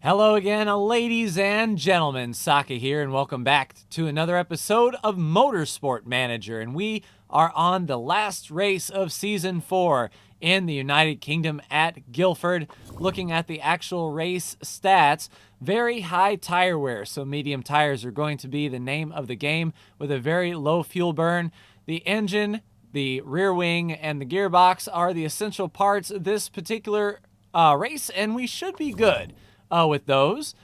Hello again, ladies and gentlemen. Saka here, and welcome back to another episode of Motorsport Manager. And we are on the last race of Season 4 in the United Kingdom at Guildford. Looking at the actual race stats, very high tire wear. So medium tires are going to be the name of the game with a very low fuel burn. The engine, the rear wing, and the gearbox are the essential parts of this particular race, and we should be good. With those,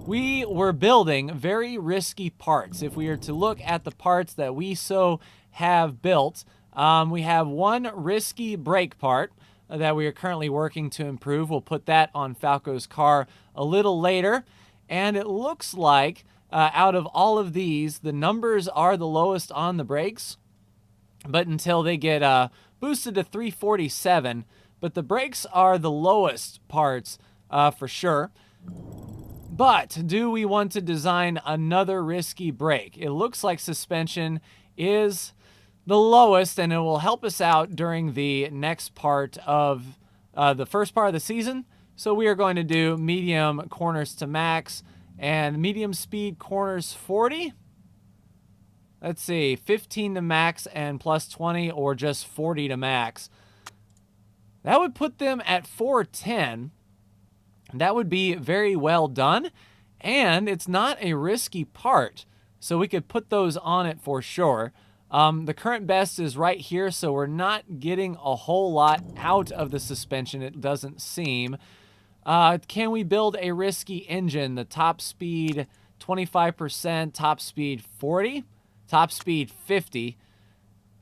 we were building very risky parts. If we are to look at the parts that we have built, we have one risky brake part that we are currently working to improve. We'll put that on Falco's car a little later. And it looks like out of all of these, the numbers are the lowest on the brakes. But until they get boosted to 347, but the brakes are the lowest parts for sure. But do we want to design another risky brake? It looks like suspension is the lowest, and it will help us out during the next part of the first part of the season. So we are going to do medium corners to max and medium speed corners 40. Let's see, 15 to max and plus 20, or just 40 to max. That would put them at 410. That would be very well done, and it's not a risky part, so we could put those on it for sure. The current best is right here, so we're not getting a whole lot out of the suspension, it doesn't seem. Can we build a risky engine? The top speed 25%, top speed 40, top speed 50.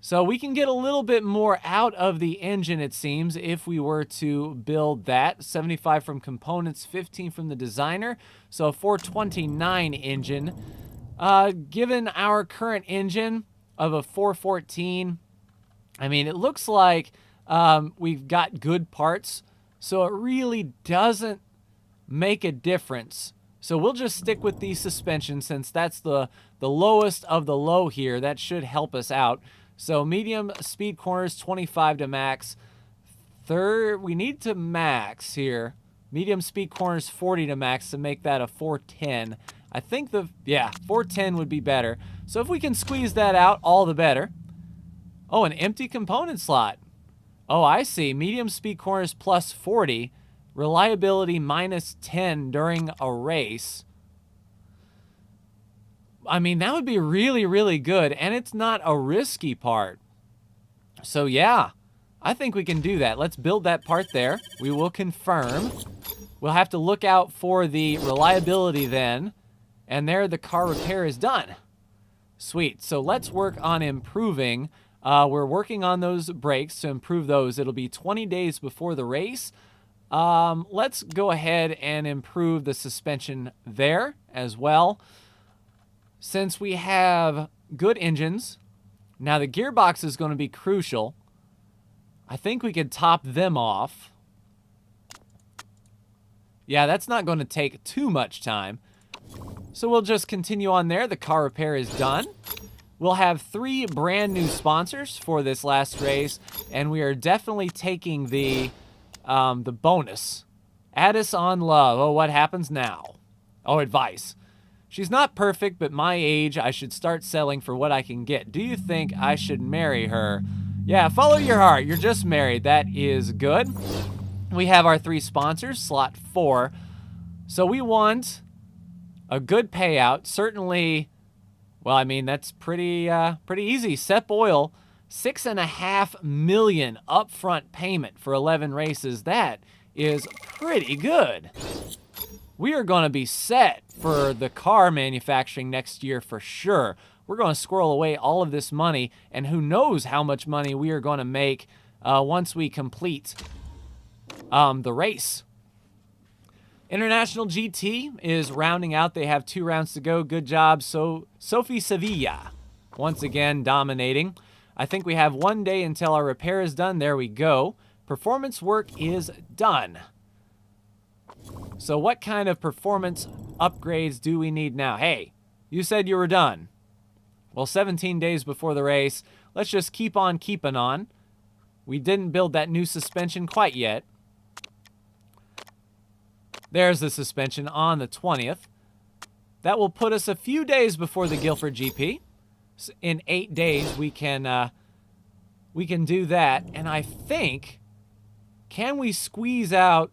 So we can get a little bit more out of the engine, it seems, if we were to build that. 75 from components, 15 from the designer. So a 429 engine. Given our current engine of a 414, I mean, it looks like we've got good parts. So it really doesn't make a difference. So we'll just stick with the suspension since that's the lowest of the low here. That should help us out. So medium speed corners, 25 to max. We need to max here. Medium speed corners, 40 to max to make that a 410. I think 410 would be better. So if we can squeeze that out, all the better. Oh, an empty component slot. Oh, I see. Medium speed corners plus 40. Reliability minus 10 during a race. I mean, that would be really, really good, and it's not a risky part. So, yeah, I think we can do that. Let's build that part there. We will confirm. We'll have to look out for the reliability then, and there the car repair is done. Sweet. So let's work on improving. We're working on those brakes to improve those. It'll be 20 days before the race. Let's go ahead and improve the suspension there as well. Since we have good engines, now the gearbox is going to be crucial. I think we could top them off. Yeah, that's not going to take too much time. So we'll just continue on there. The car repair is done. We'll have 3 brand new sponsors for this last race, and we are definitely taking the bonus. Add us on love. Oh, what happens now? Oh, advice. She's not perfect, but my age, I should start selling for what I can get. Do you think I should marry her? Yeah, follow your heart. You're just married. That is good. We have our 3 sponsors, slot 4. So we want a good payout. Certainly, well, I mean, that's pretty easy. Sep Oil, $6.5 million upfront payment for 11 races. That is pretty good. We are going to be set for the car manufacturing next year for sure. We're going to squirrel away all of this money, and who knows how much money we are going to make once we complete the race. International GT is rounding out. They have 2 rounds to go. Good job. So Sophie Sevilla, once again, dominating. I think we have 1 day until our repair is done. There we go. Performance work is done. So what kind of performance upgrades do we need now? Hey, you said you were done. Well, 17 days before the race. Let's just keep on keeping on. We didn't build that new suspension quite yet. There's the suspension on the 20th. That will put us a few days before the Guilford GP. In 8 days, we can do that. And I think, can we squeeze out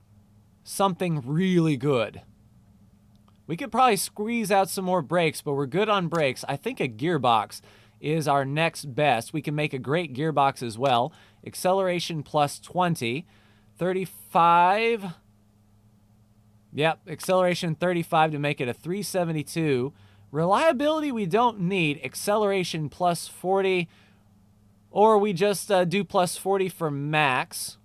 something really good? We could probably squeeze out some more brakes, but we're good on brakes. I think a gearbox is our next best. We can make a great gearbox as well. Acceleration plus 20. 35. Yep, acceleration 35 to make it a 372. Reliability we don't need. Acceleration plus 40. Or we just do plus 40 for max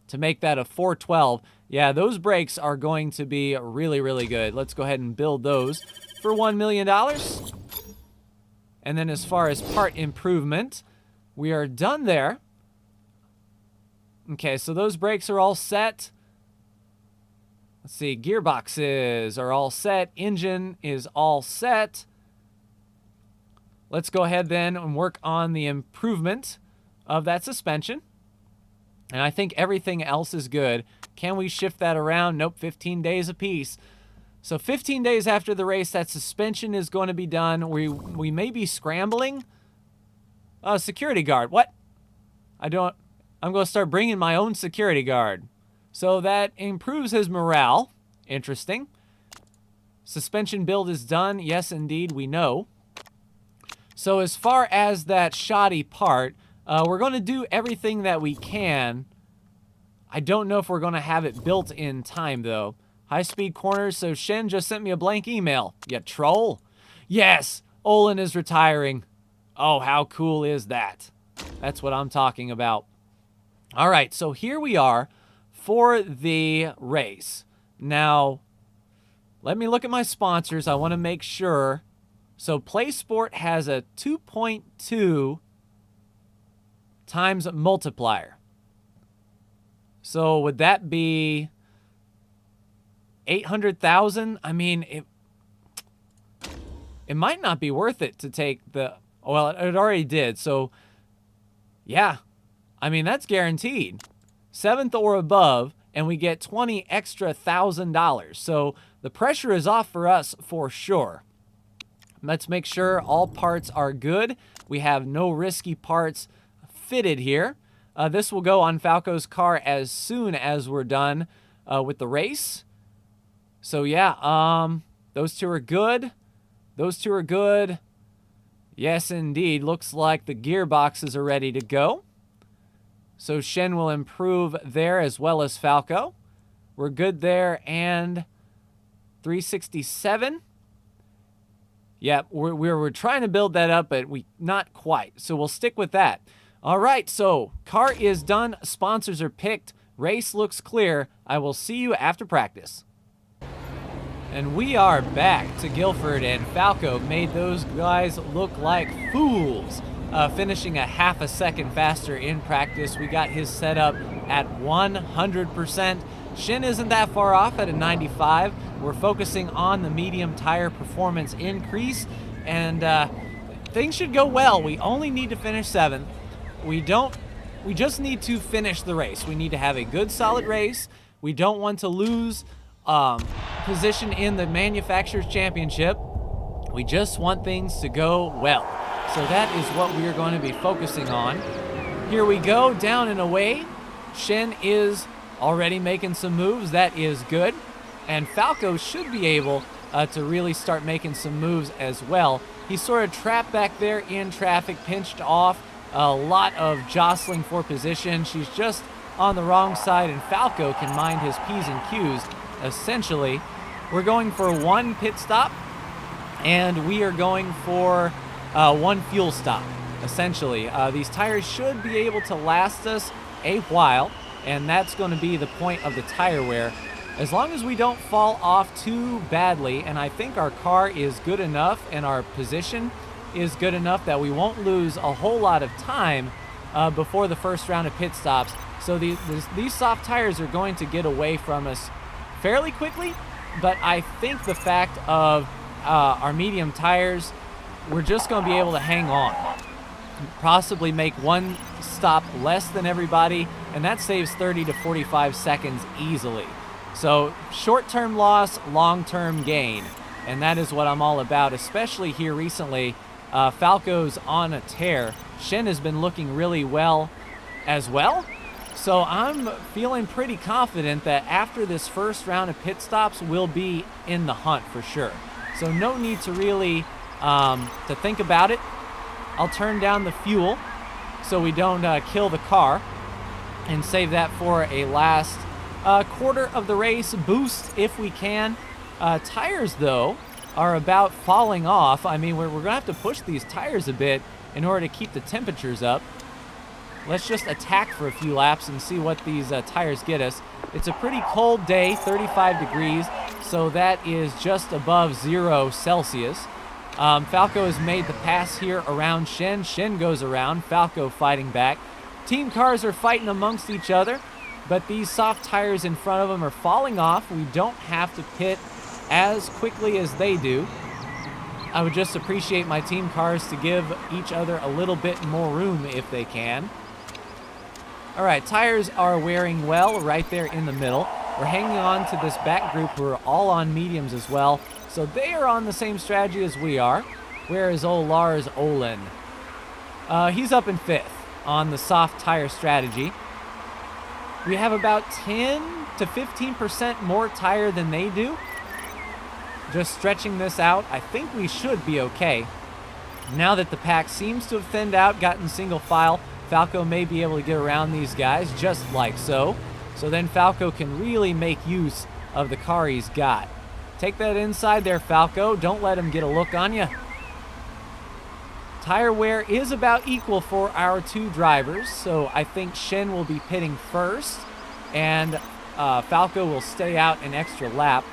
to make that a 412. Yeah, those brakes are going to be really, really good. Let's go ahead and build those for $1 million. And then as far as part improvement, we are done there. Okay, so those brakes are all set. Let's see, gearboxes are all set. Engine is all set. Let's go ahead then and work on the improvement of that suspension. And I think everything else is good. Can we shift that around? Nope, 15 days apiece. So 15 days after the race, that suspension is going to be done. We may be scrambling. Security guard. What? I'm going to start bringing my own security guard. So that improves his morale. Interesting. Suspension build is done. Yes, indeed, we know. So as far as that shoddy part, we're going to do everything that we can. I don't know if we're going to have it built in time, though. High-speed corners, so Shen just sent me a blank email. You troll. Yes, Olin is retiring. Oh, how cool is that? That's what I'm talking about. All right, so here we are for the race. Now, let me look at my sponsors. I want to make sure. So PlaySport has a 2.2 times multiplier. So would that be 800,000? I mean, it might not be worth it to take the, well, it already did. So yeah, I mean, that's guaranteed. 7th or above, and we get 20 extra $1,000. So the pressure is off for us for sure. Let's make sure all parts are good. We have no risky parts fitted here. This will go on Falco's car as soon as we're done with the race. So yeah, those two are good. Those two are good. Yes, indeed. Looks like the gearboxes are ready to go. So Shen will improve there as well as Falco. We're good there. And 367. Yeah, we're trying to build that up, but not quite. So we'll stick with that. All right, so car is done. Sponsors are picked. Race looks clear. I will see you after practice. And we are back to Guilford, and Falco made those guys look like fools. Finishing a half a second faster in practice. We got his setup at 100%. Shin isn't that far off at a 95. We're focusing on the medium tire performance increase, and things should go well. We only need to finish 7th. We just need to finish the race. We need to have a good, solid race. We don't want to lose position in the Manufacturers' Championship. We just want things to go well. So that is what we are going to be focusing on. Here we go, down and away. Shen is already making some moves. That is good. And Falco should be able to really start making some moves as well. He's sort of trapped back there in traffic, pinched off. A lot of jostling for position. She's just on the wrong side, and Falco can mind his P's and Q's. Essentially, we're going for 1 pit stop, and we are going for 1 fuel stop, essentially. These tires should be able to last us a while, and that's going to be the point of the tire wear. As long as we don't fall off too badly, and I think our car is good enough and our position is good enough that we won't lose a whole lot of time before the first round of pit stops. So these soft tires are going to get away from us fairly quickly, but I think the fact of our medium tires, we're just going to be able to hang on. Possibly make 1 stop less than everybody, and that saves 30 to 45 seconds easily. So short-term loss, long-term gain. And that is what I'm all about, especially here recently. Falco's on a tear. Shin has been looking really well as well. So I'm feeling pretty confident that after this first round of pit stops, we'll be in the hunt for sure. So no need to really to think about it. I'll turn down the fuel so we don't kill the car and save that for a last quarter of the race boost if we can. Tires, though, are about falling off. I mean, we're going to have to push these tires a bit in order to keep the temperatures up. Let's just attack for a few laps and see what these tires get us. It's a pretty cold day, 35 degrees, so that is just above 0 Celsius. Falco has made the pass here around Shin. Shin goes around, Falco fighting back. Team cars are fighting amongst each other, but these soft tires in front of them are falling off. We don't have to pit as quickly as they do. I would just appreciate my team cars to give each other a little bit more room if they can. All right, tires are wearing well right there in the middle. We're hanging on to this back group who are all on mediums as well. So they are on the same strategy as we are. Where is old Lars Olin? He's up in 5th on the soft tire strategy. We have about 10 to 15% more tire than they do. Just stretching this out, I think we should be okay. Now that the pack seems to have thinned out, gotten single file, Falco may be able to get around these guys just like so. So then Falco can really make use of the car he's got. Take that inside there, Falco. Don't let him get a look on you. Tire wear is about equal for our two drivers, so I think Shin will be pitting first, and Falco will stay out an extra lap.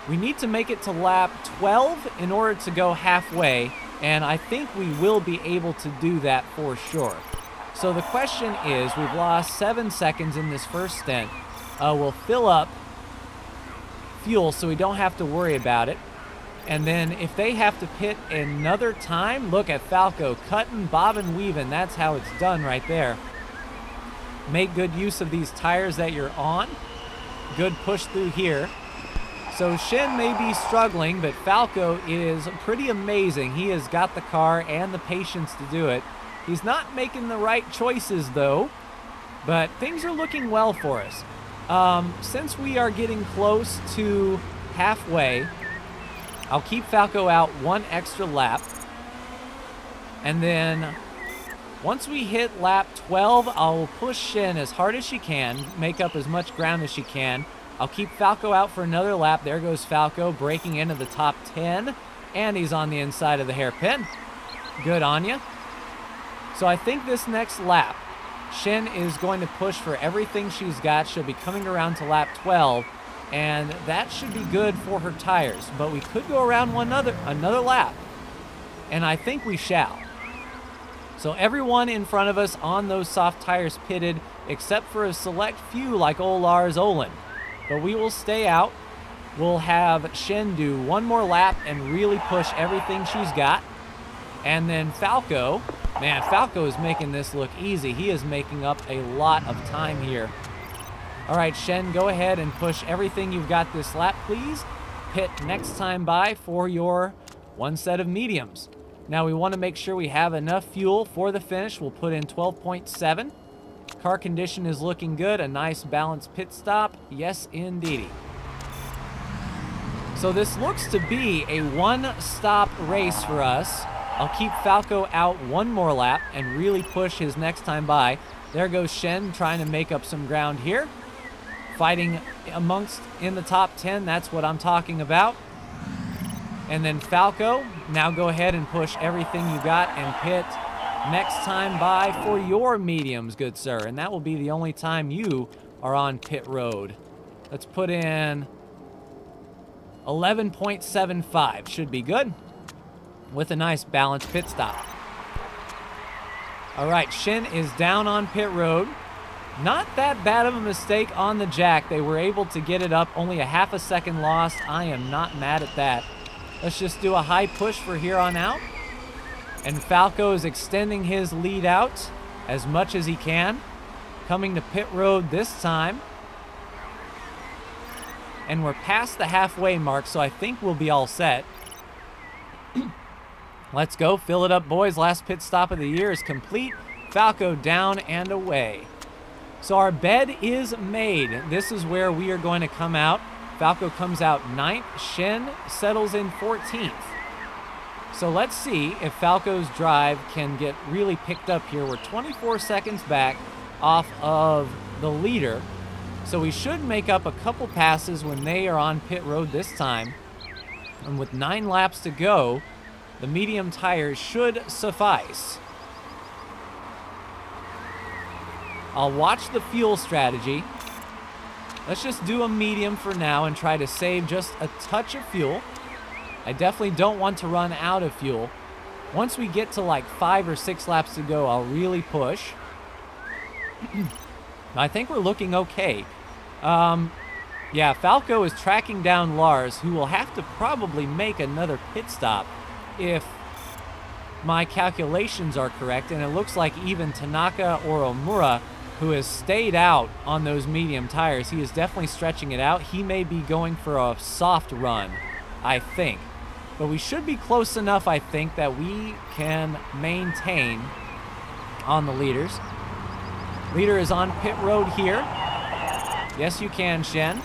We need to make it to lap 12 in order to go halfway, and I think we will be able to do that for sure. So the question is, we've lost 7 seconds in this first stint. We'll fill up fuel so we don't have to worry about it. And then if they have to pit another time, look at Falco cutting, bobbing, weaving. That's how it's done right there. Make good use of these tires that you're on. Good push through here. So Shin may be struggling, but Falco is pretty amazing. He has got the car and the patience to do it. He's not making the right choices though, but things are looking well for us. Since we are getting close to halfway, I'll keep Falco out one extra lap. And then once we hit lap 12, I'll push Shin as hard as she can, make up as much ground as she can. I'll keep Falco out for another lap. There goes Falco breaking into the top 10, and he's on the inside of the hairpin. Good on you. So I think this next lap, Shin is going to push for everything she's got. She'll be coming around to lap 12, and that should be good for her tires. But we could go around another lap, and I think we shall. So everyone in front of us on those soft tires pitted, except for a select few like old Lars Olin. But we will stay out. We'll have Shin do one more lap and really push everything she's got. And then Falco, man, Falco is making this look easy. He is making up a lot of time here. All right, Shin, go ahead and push everything you've got this lap, please. Pit next time by for your one set of mediums. Now we want to make sure we have enough fuel for the finish. We'll put in 12.7. Car condition is looking good. A nice balanced pit stop. Yes, indeedy. So this looks to be a one-stop race for us. I'll keep Falco out one more lap and really push his next time by. There goes Shin trying to make up some ground here. Fighting amongst in the top 10. That's what I'm talking about. And then Falco, now go ahead and push everything you got and pit next time by for your mediums, good sir. And that will be the only time you are on pit road. Let's put in 11.75. Should be good with a nice balanced pit stop. All right, Shin is down on pit road. Not that bad of a mistake on the jack. They were able to get it up. Only a half a second lost. I am not mad at that. Let's just do a high push for here on out. And Falco is extending his lead out as much as he can. Coming to pit road this time. and we're past the halfway mark, so I think we'll be all set. Let's go. Fill it up, boys. Last pit stop of the year is complete. Falco down and away. So our bed is made. This is where we are going to come out. Falco comes out 9th. Shen settles in 14th. So let's see if Falco's drive can get really picked up here. We're 24 seconds back off of the leader. So we should make up a couple passes when they are on pit road this time. And with 9 laps to go, the medium tires should suffice. I'll watch the fuel strategy. Let's just do a medium for now and try to save just a touch of fuel. I definitely don't want to run out of fuel. Once we get to like 5 or 6 laps to go, I'll really push. I think we're looking okay. Yeah, Falco is tracking down Lars, who will have to probably make another pit stop if my calculations are correct. And it looks like even Tanaka or Omura, who has stayed out on those medium tires, he is definitely stretching it out. He may be going for a soft run, I think. But we should be close enough, I think, that we can maintain on the leaders. Leader is on pit road here. Yes, you can, Shen.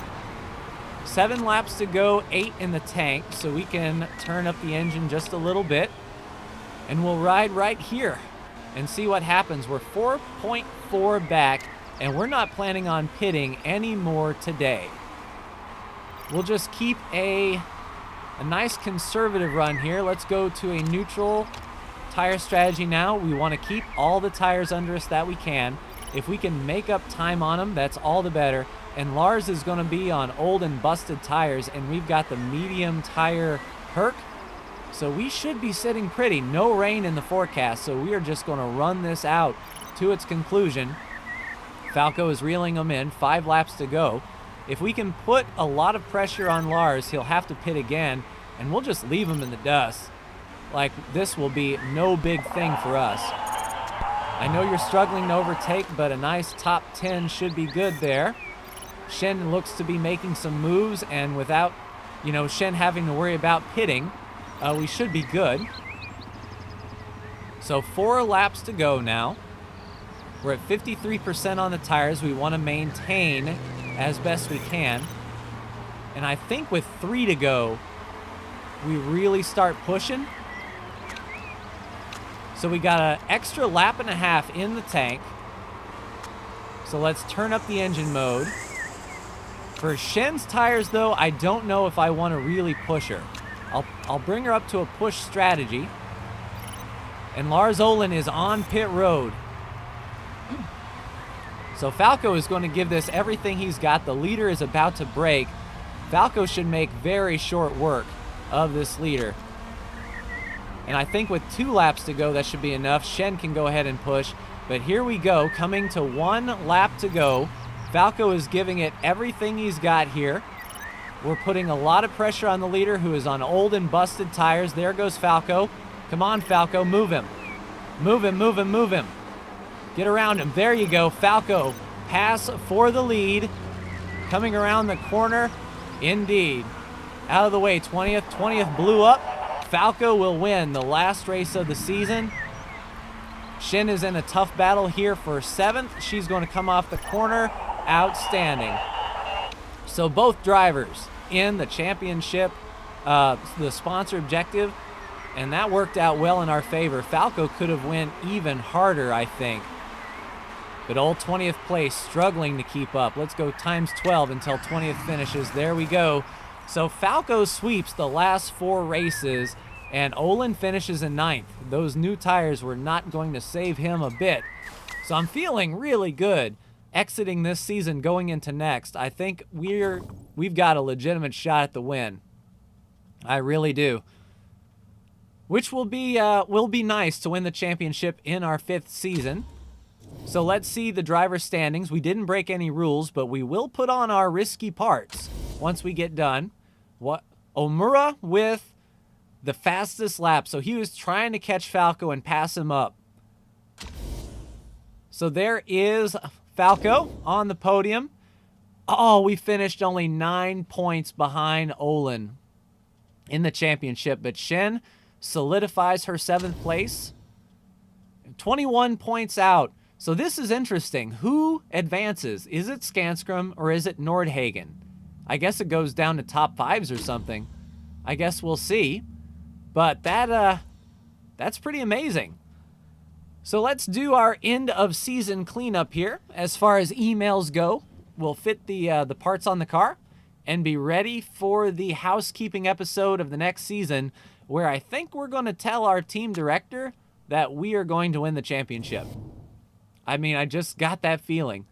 7 laps to go, 8 in the tank, so we can turn up the engine just a little bit. And we'll ride right here and see what happens. We're 4.4 back, and we're not planning on pitting anymore today. We'll just keep a nice conservative run here. Let's go to a neutral tire strategy now. We want to keep all the tires under us that we can. If we can make up time on them, that's all the better. And Lars is going to be on old and busted tires, and we've got the medium tire perk. So we should be sitting pretty. No rain in the forecast, so we are just going to run this out to its conclusion. Falco is reeling them in. 5 laps to go. If we can put a lot of pressure on Lars, he'll have to pit again, and we'll just leave him in the dust. Like, this will be no big thing for us. I know you're struggling to overtake, but a nice top 10 should be good there. Shen looks to be making some moves, and without, Shen having to worry about pitting, we should be good. So 4 laps to go now. We're at 53% on the tires. We want to maintain as best we can. And I think with 3 to go, we really start pushing. So we got an extra lap and a half in the tank. So let's turn up the engine mode. For Shen's tires, though, I don't know if I want to really push her. I'll bring her up to a push strategy. And Lars Olin is on pit road. So Falco is going to give this everything he's got. The leader is about to break. Falco should make very short work of this leader. And I think with 2 laps to go, that should be enough. Shen can go ahead and push. But here we go, coming to 1 lap to go. Falco is giving it everything he's got here. We're putting a lot of pressure on the leader, who is on old and busted tires. There goes Falco. Come on, Falco, move him. Move him, move him, move him. Get around him. There you go, Falco. Pass for the lead. Coming around the corner. Indeed. Out of the way, 20th. 20th blew up. Falco will win the last race of the season. Shen is in a tough battle here for 7th. She's going to come off the corner. Outstanding. So both drivers in the championship, the sponsor objective, and that worked out well in our favor. Falco could have went even harder, I think. But old 20th place struggling to keep up. Let's go times 12 until 20th finishes. There we go. So Falco sweeps the last 4 races, and Olin finishes in 9th. Those new tires were not going to save him a bit. So I'm feeling really good exiting this season, going into next. I think we've got a legitimate shot at the win. I really do. Which will be nice to win the championship in our 5th season. So let's see the driver standings. We didn't break any rules, but we will put on our risky parts once we get done. Omura with the fastest lap. So he was trying to catch Falco and pass him up. So there is Falco on the podium. Oh, we finished only 9 points behind Olin in the championship, but Shen solidifies her 7th place. 21 points out. So this is interesting. Who advances? Is it Skanskrum or is it Nordhagen? I guess it goes down to top 5s or something. I guess we'll see. But that's pretty amazing. So let's do our end of season cleanup here. As far as emails go, we'll fit the parts on the car and be ready for the housekeeping episode of the next season, where I think we're going to tell our team director that we are going to win the championship. I mean, I just got that feeling.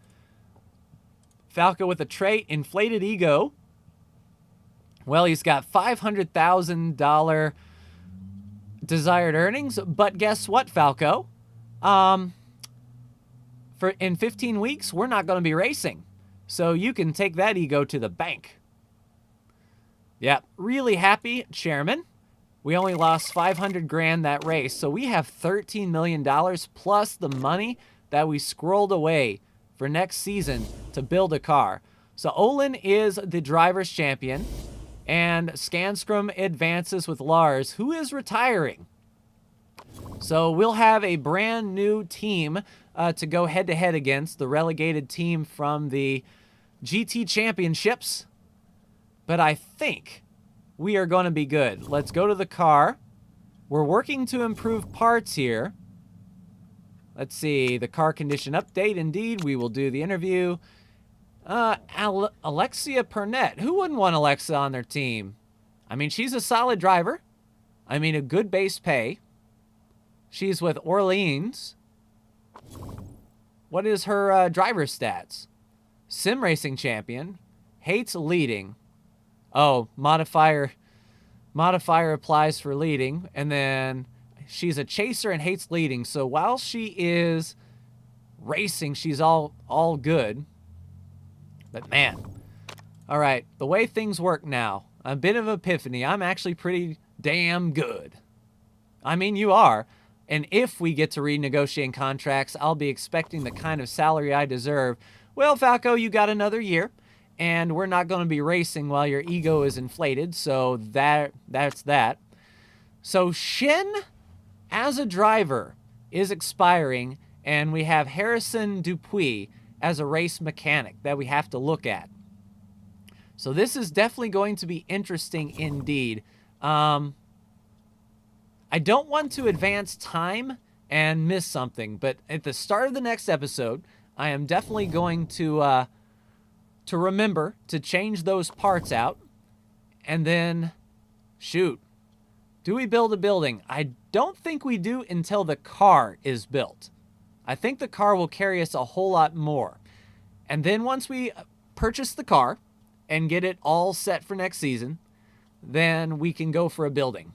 Falco with a trait, inflated ego. Well, he's got $500,000 desired earnings, but guess what, Falco? In 15 weeks, we're not going to be racing. So you can take that ego to the bank. Yeah, really happy, Chairman. We only lost 500 grand that race, so we have $13 million plus the money that we squirreled away for next season to build a car. So Olin is the driver's champion, and Skanskrum advances with Lars, who is retiring. So we'll have a brand new team to go head-to-head against, the relegated team from the GT Championships. But I think we are going to be good. Let's go to the car. We're working to improve parts here. Let's see, the car condition update. Indeed, we will do the interview. Alexia Pernette. Who wouldn't want Alexa on their team? I mean, she's a solid driver. I mean, a good base pay. She's with Orleans. What is her driver stats? Sim racing champion. Hates leading. Oh, modifier applies for leading. And then she's a chaser and hates leading. So while she is racing, she's all good. But man, all right, the way things work now, a bit of epiphany. I'm actually pretty damn good. I mean, you are. And if we get to renegotiate contracts, I'll be expecting the kind of salary I deserve. Well, Falco, you got another year, and we're not going to be racing while your ego is inflated, so that's that. So Shen, as a driver, is expiring, and we have Harrison Dupuis as a race mechanic that we have to look at. So this is definitely going to be interesting indeed. I don't want to advance time and miss something, but at the start of the next episode, I am definitely going to remember to change those parts out. And then, shoot, do we build a building? I don't think we do until the car is built. I think the car will carry us a whole lot more. And then once we purchase the car and get it all set for next season, then we can go for a building.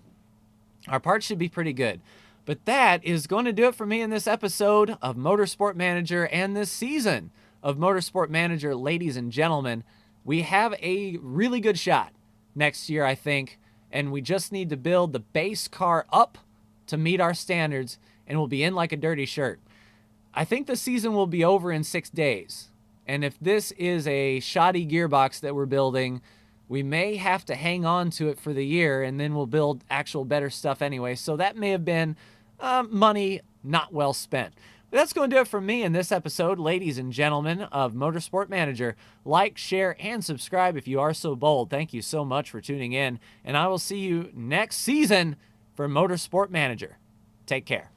Our parts should be pretty good. But that is going to do it for me in this episode of Motorsport Manager and this season of Motorsport Manager, ladies and gentlemen. We have a really good shot next year, I think, and we just need to build the base car up to meet our standards, and we'll be in like a dirty shirt. I think the season will be over in 6 days, and if this is a shoddy gearbox that we're building, we may have to hang on to it for the year, and then we'll build actual better stuff anyway. So that may have been money not well spent. But that's going to do it for me in this episode, ladies and gentlemen, of Motorsport Manager. Like, share, and subscribe if you are so bold. Thank you so much for tuning in, and I will see you next season for Motorsport Manager. Take care.